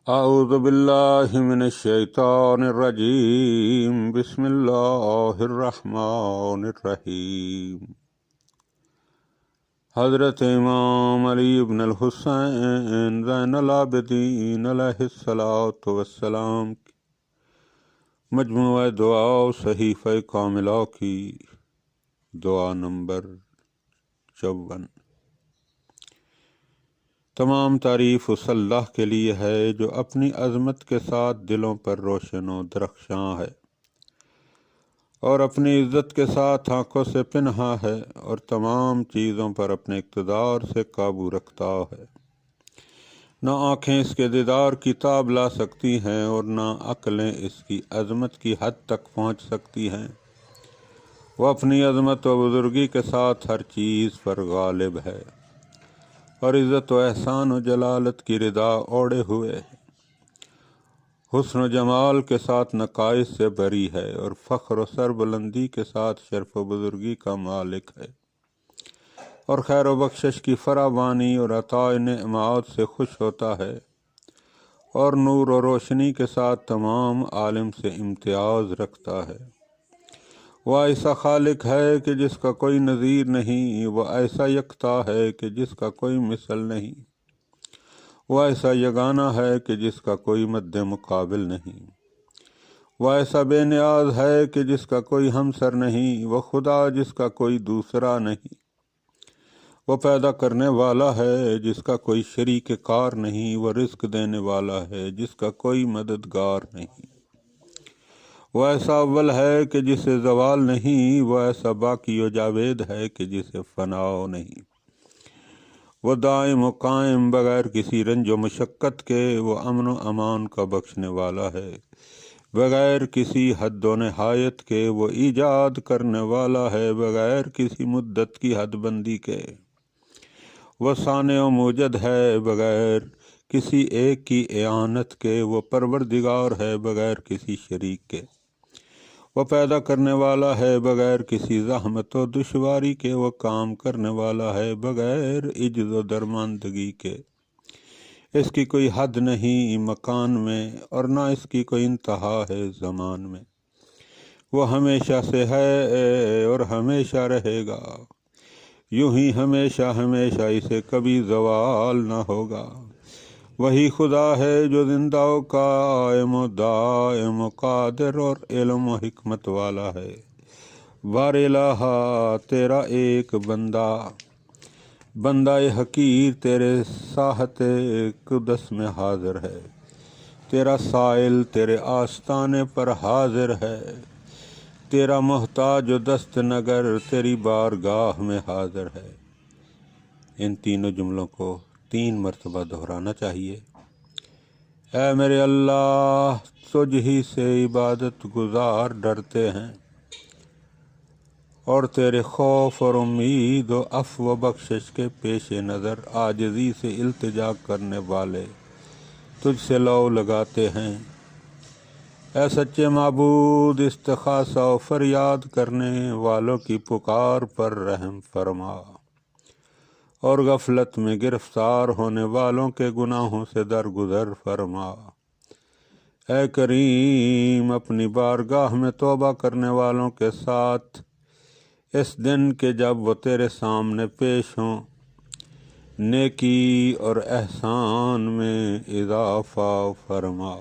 اعوذ باللہ من الشیطان الرجیم بسم اللہ الرحمن الرحیم۔ حضرت امام علی بن الحسین زین العابدین علیہ الصلاۃ والسلام کی مجموعہ دعا صحیفہ کاملہ کی دعا نمبر 54۔ تمام تعریف اس اللہ کے لیے ہے جو اپنی عظمت کے ساتھ دلوں پر روشن و درخشاں ہے اور اپنی عزت کے ساتھ آنکھوں سے پنہاں ہے اور تمام چیزوں پر اپنے اقتدار سے قابو رکھتا ہے۔ نہ آنکھیں اس کے دیدار کی تاب لا سکتی ہیں اور نہ عقلیں اس کی عظمت کی حد تک پہنچ سکتی ہیں۔ وہ اپنی عظمت و بزرگی کے ساتھ ہر چیز پر غالب ہے اور عزت و احسان و جلالت کی رضا اوڑھے ہوئے ہے۔ حسن و جمال کے ساتھ نقائص سے بری ہے اور فخر و سربلندی کے ساتھ شرف و بزرگی کا مالک ہے اور خیر و بخشش کی فراوانی اور عطاء نعمات سے خوش ہوتا ہے اور نور و روشنی کے ساتھ تمام عالم سے امتیاز رکھتا ہے۔ وہ ایسا خالق ہے کہ جس کا کوئی نظیر نہیں، وہ ایسا یکتا ہے کہ جس کا کوئی مثل نہیں، وہ ایسا یگانہ ہے کہ جس کا کوئی مد مقابل نہیں، وہ ایسا بے نیاز ہے کہ جس کا کوئی ہمسر نہیں، وہ خدا جس کا کوئی دوسرا نہیں، وہ پیدا کرنے والا ہے جس کا کوئی شریک کار نہیں، وہ رزق دینے والا ہے جس کا کوئی مددگار نہیں، وہ ایسا اول ہے کہ جسے زوال نہیں، وہ ایسا باقی و جاوید ہے کہ جسے فنا نہیں، وہ دائم و قائم بغیر کسی رنج و مشقت کے، وہ امن و امان کا بخشنے والا ہے بغیر کسی حد و نہایت کے، وہ ایجاد کرنے والا ہے بغیر کسی مدت کی حد بندی کے، وہ صانع و موجد ہے بغیر کسی ایک کی اعانت کے، وہ پروردگار ہے بغیر کسی شریک کے، وہ پیدا کرنے والا ہے بغیر کسی زحمت و دشواری کے، وہ کام کرنے والا ہے بغیر عجز و درماندگی کے۔ اس کی کوئی حد نہیں مکان میں اور نہ اس کی کوئی انتہا ہے زمان میں۔ وہ ہمیشہ سے ہے اور ہمیشہ رہے گا، یوں ہی ہمیشہ ہمیشہ اسے کبھی زوال نہ ہوگا۔ وہی خدا ہے جو زندہ و قائم و دائم و قادر اور علم و حکمت والا ہے۔ بار الہ تیرا ایک بندہ حقیر تیرے ساحت قدس میں حاضر ہے، تیرا سائل تیرے آستانے پر حاضر ہے، تیرا محتاج و دست نگر تیری بارگاہ میں حاضر ہے۔ ان تینوں جملوں کو 3 مرتبہ دہرانا چاہیے۔ اے میرے اللہ، تجھ ہی سے عبادت گزار ڈرتے ہیں اور تیرے خوف اور امید و عفو و بخشش کے پیش نظر عاجزی سے التجا کرنے والے تجھ سے لو لگاتے ہیں۔ اے سچے معبود، استغاثہ و فریاد کرنے والوں کی پکار پر رحم فرما اور غفلت میں گرفتار ہونے والوں کے گناہوں سے درگزر فرما۔ اے کریم، اپنی بارگاہ میں توبہ کرنے والوں کے ساتھ اس دن کے جب وہ تیرے سامنے پیش ہوں، نیکی اور احسان میں اضافہ فرما۔